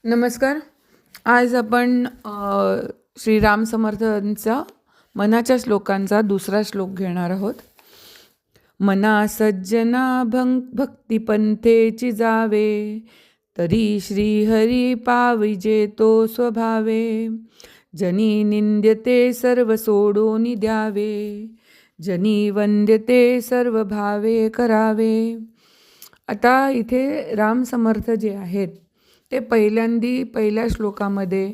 नमस्कार. आज आपण श्रीराम समर्थांचा मनाच्या श्लोकांचा दुसरा श्लोक घेणार आहोत. मना सज्जना भक्तिपंथेची जावे, तरी श्रीहरी पाविजे तो स्वभावे. जनी निंद्यते सर्व सोडून द्यावे, जनी वंद्यते सर्व भावे करावे. आता इथे राम समर्थ जे आहेत ते पहिल्या श्लोकामध्ये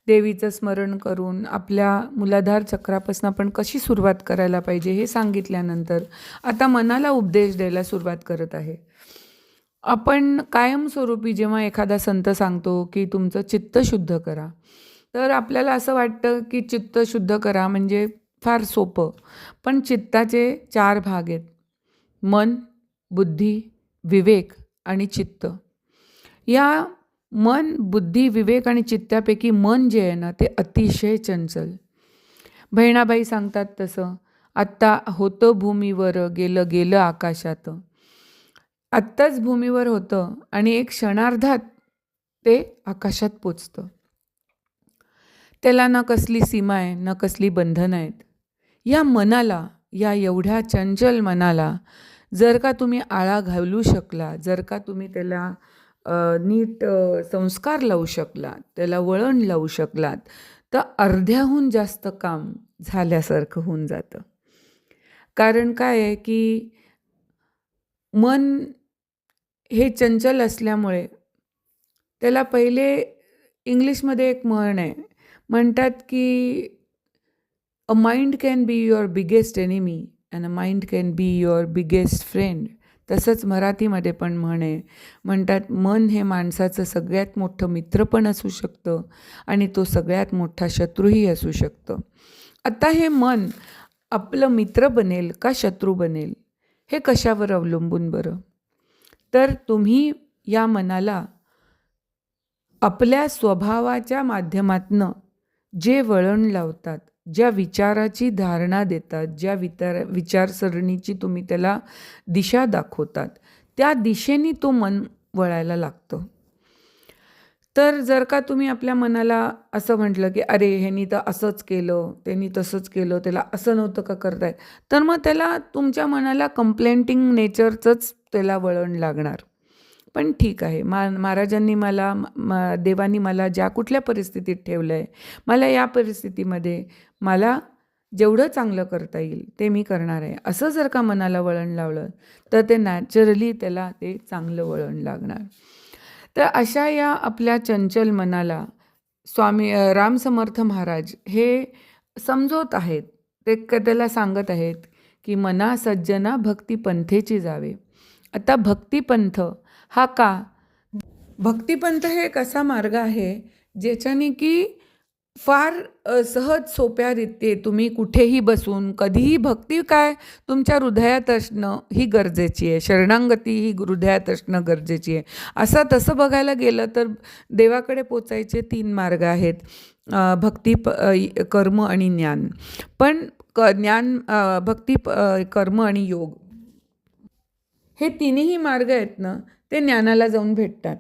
देवीचं स्मरण करून आपल्या मूलाधार चक्रापासून आपण कशी सुरुवात करायला पाहिजे हे सांगितल्यानंतर आता मनाला उपदेश द्यायला सुरुवात करत आहे. आपण कायमस्वरूपी जेव्हा एखादा संत सांगतो की तुमचं चित्त शुद्ध करा, तर आपल्याला असं वाटतं की चित्त शुद्ध करा म्हणजे फार सोपं. पण चित्ताचे 4 भाग आहेत: मन, बुद्धी, विवेक आणि चित्त. या मन, बुद्धी, विवेक आणि चित्तापैकी मन जे आहे ना ते अतिशय चंचल. बहिणाबाई सांगतात तसं, आत्ता होतं भूमीवर, गेलं गेलं आकाशात. आत्ताच भूमीवर होतं आणि एक क्षणार्धात ते आकाशात पोचतं. त्याला ना कसली सीमा आहे, ना कसली बंधनं आहेत. या मनाला, या एवढ्या चंचल मनाला जर का तुम्ही आळा घालू शकला, जर का तुम्ही त्याला नीट संस्कार लावू शकलात, त्याला वळण लावू शकलात, तर अर्ध्याहून जास्त काम झाल्यासारखं होऊन जातं. कारण काय आहे की मन हे चंचल असल्यामुळे त्याला पहिले इंग्लिशमध्ये एक म्हण आहे, म्हणतात की a mind can be your biggest enemy and a mind can be your biggest friend. तसंच मराठीमध्ये पण म्हणतात मन हे माणसाचं सगळ्यात मोठं मित्र पण असू शकतं आणि तो सगळ्यात मोठा शत्रूही असू शकतं. आता हे मन आपलं मित्र बनेल का शत्रू बनेल हे कशावर अवलंबून बरं? तर तुम्ही या मनाला आपल्या स्वभावाच्या माध्यमातनं जे वळण लावतात, ज्या विचाराची धारणा देतात, ज्या विचारसरणीची तुम्ही त्याला दिशा दाखवतात, त्या दिशेने तो मन वळायला लागतं. तर जर का तुम्ही आपल्या मनाला असं म्हटलं की अरे ह्यानी तर असंच केलं, त्यांनी तसंच केलं, त्याला असं नव्हतं का करतायत, तर मग त्याला तुमच्या मनाला कंप्लेंटिंग नेचरचंच त्याला वळण लागणार. पण ठीक आहे, महाराजांनी मला देवानी मला ज्या कुठल्या परिस्थितीत ठेवलं आहे, मला या परिस्थितीमध्ये मला जेवढं चांगलं करता येईल ते मी करणार आहे, असं जर का मनाला वळण लावलं तर ते नॅचरली त्याला ते चांगलं वळण लागणार. तर अशा या आपल्या चंचल मनाला स्वामी राम समर्थ महाराज हे समजवत आहेत. ते त्याला सांगत आहेत की मना सज्जना भक्तिपंथेची जावे. आता भक्तिपंथ हा का? भक्तिपंथ हे एक असा मार्ग आहे ज्याच्याने की फार सहज सोप्या रीते तुम्ही कुठेही बसून कधीही भक्ती काय तुमच्या हृदयात असणं ही गरजेची आहे. शरणागती ही हृदयात असणं गरजेची आहे. असं तसं बघायला गेलं तर देवाकडे पोचायचे 3 मार्ग आहेत: भक्ती, कर्म आणि ज्ञान. पण भक्ती, कर्म आणि योग हे तिन्ही मार्ग आहेत ना ते ज्ञानाला जाऊन भेटतात.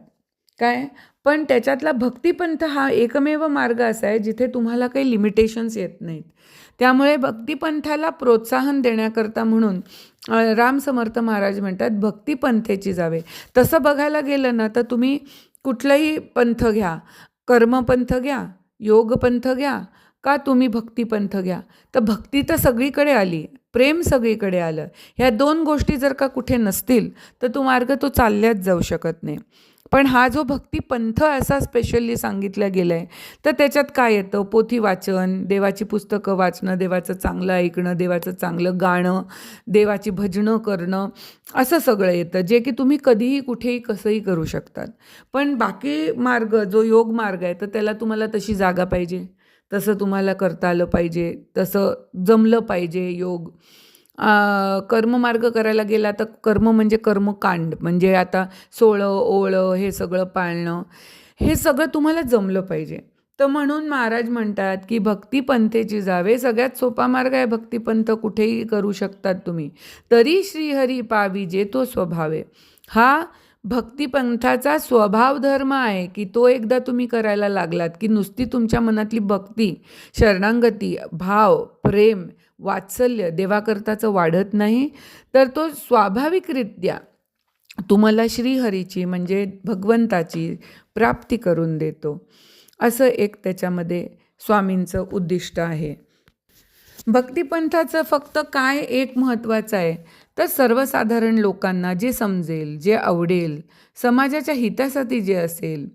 काय? पण त्याच्यातला भक्तिपंथ हा एकमेव मार्ग असा आहे जिथे तुम्हाला काही लिमिटेशन्स येत नाहीत. त्यामुळे भक्तिपंथाला प्रोत्साहन देण्याकरता म्हणून राम समर्थ महाराज म्हणतात भक्तिपंथेची जावे. तसं बघायला गेलं ना तर तुम्ही कुठलाही पंथ घ्या, कर्मपंथ घ्या, योगपंथ घ्या का तुम्ही भक्तिपंथ घ्या, तर भक्ती तर सगळीकडे आली, प्रेम सगळीकडे आलं. ह्या 2 गोष्टी जर का कुठे नसतील तर तो मार्ग तो चालल्याच जाऊ शकत नाही. पण हा जो भक्तिपंथ असा स्पेशली सांगितला गेला आहे, तर त्याच्यात काय येतं? पोथी वाचन, देवाची पुस्तकं वाचणं, देवाचं चांगलं ऐकणं, देवाचं चांगलं गाणं, देवाची भजनं करणं, असं सगळं येतं जे की तुम्ही कधीही कुठेही कसंही करू शकतात. पण बाकी मार्ग जो योग मार्ग आहे तर त्याला तुम्हाला तशी जागा पाहिजे, तसं तुम्हाला करता आलं पाहिजे, तसं जमलं पाहिजे योग. कर्ममार्ग करायला गेला तर कर्म म्हणजे कर्मकांड, म्हणजे आता सोळं ओळं हे सगळं पाळणं, हे सगळं तुम्हाला जमलं पाहिजे. तर म्हणून महाराज म्हणतात की भक्तिपंथेची जावे. सगळ्यात सोपा मार्ग आहे भक्तिपंथ, कुठेही करू शकतात तुम्ही. तरी श्रीहरी पाविजे तो स्वभावे. हा भक्तिपंथाचा स्वभाव धर्म आहे, की तो एकदा तुम्ही करायला लागलात, की नुसती तुमच्या मनातली भक्ती, शरणागती, भाव, प्रेम, वात्सल्य देवाकरताचं वाढत नाही, तर तो स्वाभाविकरित्या तुम्हाला श्रीहरीची म्हणजे भगवंताची प्राप्ती करून देतो. असं एक त्याच्यामध्ये स्वामींचं उद्दिष्ट आहे. भक्तिपंथाचं फक्त काय एक महत्त्वाचं आहे, तर सर्वसाधारण लोकांना जे समजेल, जे आवडेल, समाजाच्या हितासाठी जे असेल,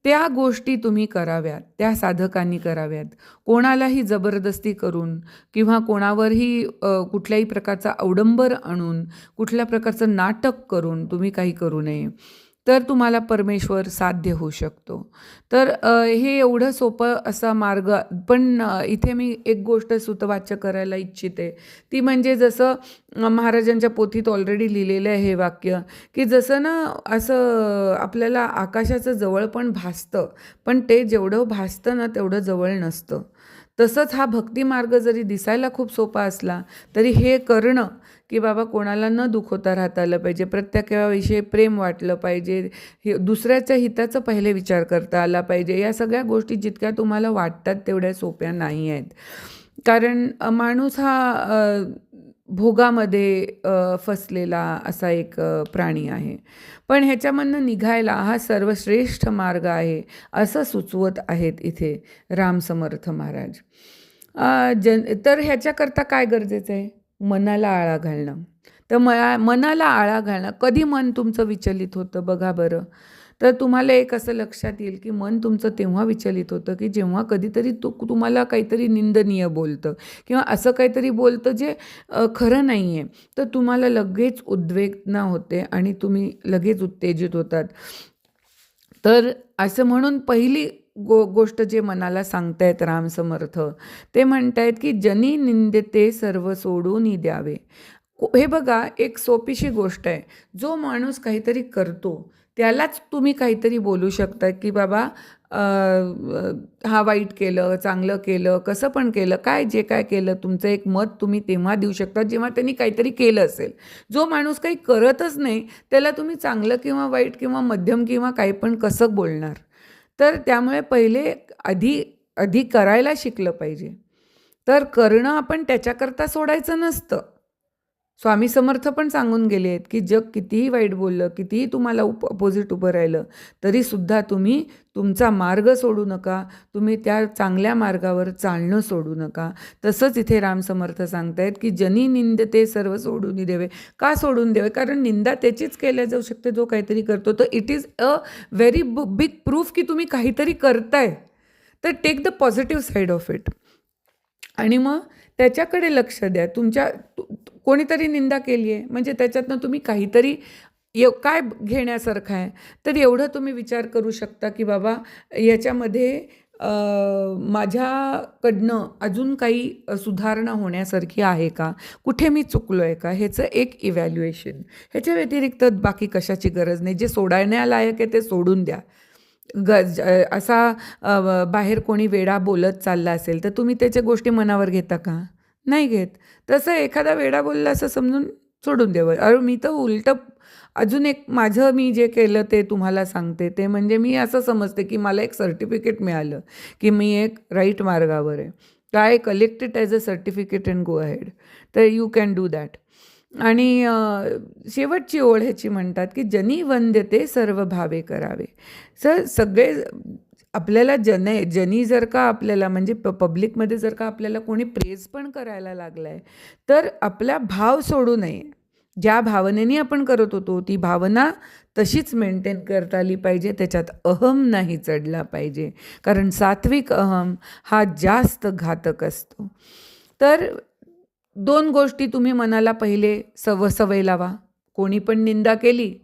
त्या गोष्टी तुम्ही कराव्यात, त्या साधकांनी कराव्यात. कोणालाही जबरदस्ती करून किंवा कोणावरही कुठल्याही प्रकारचा अवडंबर आणून, कुठल्या प्रकारचं नाटक करून तुम्ही काही करू नये. तर तुम्हाला परमेश्वर साध्य होऊ शकतो. तर हे एवढं सोपं असा मार्ग. पण इथे मी एक गोष्ट सुतवाच्य करायला इच्छिते. ती म्हणजे जसं महाराजांच्या पोथीत ऑलरेडी लिहिलेलं आहे हे वाक्य, की जसं ना असं आपल्याला आकाशाचं जवळ पण भासतं, पण ते जेवढं भासतं ना तेवढं जवळ नसतं. तसंच हा भक्तिमार्ग जरी दिसायला खूप सोपा असला तरी हे करणं, की बाबा कोणाला न दुखवता राहता आलं पाहिजे, प्रत्येकाविषयी प्रेम वाटलं पाहिजे, हे दुसऱ्याच्या हिताचा पहिले विचार करता आला पाहिजे, या सगळ्या गोष्टी जितक्या तुम्हाला वाटतात तेवढ्या सोप्या नाही आहेत. कारण माणूस हा भोगामध्ये फसलेला असा एक प्राणी आहे. पण ह्याच्यामधनं निघायला हा सर्वश्रेष्ठ मार्ग आहे असं सुचवत आहेत इथे रामसमर्थ महाराज. तर ह्याच्याकरता काय गरजेचं आहे? मनाला आळा घालणं. तर मनाला आळा घालणं. कधी मन तुमचं विचलित होतं बघा बरं. तर तुम्हाला एक असं लक्षात येईल की मन तुमचं तेव्हा विचलित होतं की जेव्हा कधीतरी तुम्हाला काहीतरी निंदनीय बोलतं किंवा असं काहीतरी बोलतं जे खरं नाही आहे. तर तुम्हाला लगेच उद्वेगना होते आणि तुम्ही लगेच उत्तेजित होतात. तर असं म्हणून पहिली गोष्ट जे मनाला सांगतायत रामसमर्थ, ते म्हणतायत की जनी निंदते सर्व सोडून द्यावे. हे बघा एक सोपीशी गोष्ट आहे. जो माणूस काहीतरी करतो त्यालाच तुम्ही काहीतरी बोलू शकता की बाबा हा वाईट केलं, चांगलं केलं, कसं पण केलं, काय जे काय केलं तुमचं एक मत तुम्ही तेव्हा देऊ शकता जेव्हा त्यांनी काहीतरी केलं असेल. जो माणूस काही करतच नाही त्याला तुम्ही चांगलं किंवा वाईट किंवा मध्यम किंवा काही पण कसं बोलणार? तर त्यामुळे पहिले आधी करायला शिकलं पाहिजे. तर करणं आपण त्याच्याकरता सोडायचं नसतं. स्वामी समर्थ पण सांगून गेले आहेत की जग कितीही वाईट बोललं, कितीही तुम्हाला अपोजिट उभं राहिलं, तरीसुद्धा तुम्ही तुमचा मार्ग सोडू नका, तुम्ही त्या चांगल्या मार्गावर चालणं सोडू नका. तसंच इथे रामसमर्थ सांगतायत की जनी निंदते सर्व सोडून द्यावे. का सोडून द्यावे? कारण निंदा त्याचीच केल्या जाऊ शकते जो काहीतरी करतो. तर it is a very big proof की तुम्ही काहीतरी करताय. तर take the positive side of it आणि मग त्याच्याकडे लक्ष द्या. कोणीतरी निंदा केली आहे म्हणजे त्याच्यातनं तुम्ही काहीतरी काय घेण्यासारखं आहे. तर एवढं तुम्ही विचार करू शकता की बाबा याच्यामध्ये माझ्याकडनं अजून काही सुधारणा होण्यासारखी आहे का? कुठे मी चुकलो आहे का? ह्याचं एक इव्हॅल्युएशन. ह्याच्या व्यतिरिक्त बाकी कशाची गरज नाही. जे सोडण्यालायक आहे ते सोडून द्या. बाहेर कोणी वेडा बोलत चालला असेल तर तुम्ही त्याच्या गोष्टी मनावर घेता का? नाही घेत. तसं एखादा वेडा बोलला असं समजून सोडून द्यावं. अरे मी तर उलटं अजून एक माझं मी जे केलं ते तुम्हाला सांगते. ते म्हणजे मी असं समजते की मला एक सर्टिफिकेट मिळालं की मी एक राईट मार्गावर आहे. काय collect it as a certificate and go ahead. तर यू कॅन डू दॅट. आणि शेवटची ओळ ह्याची म्हणतात की जनी वंद्यते सर्व भावे करावे. सगळे आपल्याला जनी जर का आपल्याला म्हणजे पब्लिकमध्ये जर का आपल्याला कोणी प्रेज पण करायला लागलं आहे तर आपला भाव सोडू नये. ज्या भावनेने आपण करत होतो ती भावना तशीच मेंटेन करता आली पाहिजे. त्याच्यात अहम नाही चढला पाहिजे. कारण सात्विक अहम हा जास्त घातक असतो. तर 2 गोष्टी तुम्ही मनाला पहिले सवय लावा. कोणी पण निंदा केली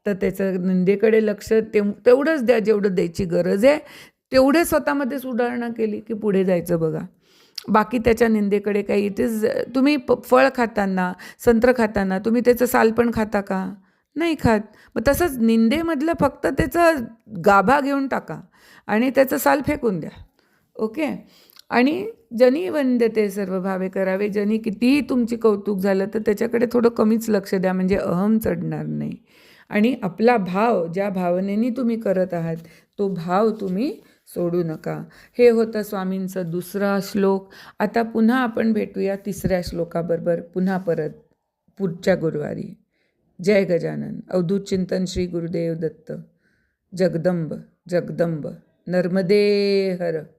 तर त्याचं निंदेकडे लक्ष तेवढंच द्या जेवढं द्यायची गरज आहे. तेवढे स्वतःमध्ये सुधारणा केली की पुढे जायचं बघा. बाकी त्याच्या निंदेकडे काही इट इज तुम्ही फळ खाताना, संत्र खाताना तुम्ही त्याचं साल पण खाता का? नाही खात. मग तसंच निंदेमधलं फक्त त्याचं गाभा घेऊन टाका आणि त्याचं साल फेकून द्या. ओके. आणि जनी वंद्यते सर्व भावे करावे. जनी कितीही तुमची कौतुक झालं तर त्याच्याकडे थोडं कमीच लक्ष द्या म्हणजे अहम चढणार नाही. आणि आपला भाव, ज्या भावनेने तुम्ही करत आहात तो भाव तुम्ही सोडू नका. हे होतं स्वामींचं दुसरा श्लोक. आता पुन्हा आपण भेटूया तिसऱ्या श्लोकाबरोबर पुन्हा परत पुढच्या गुरुवारी. जय गजानन. अवधूत चिंतन श्री गुरुदेव दत्त. जगदंब जगदंब नर्मदे हर.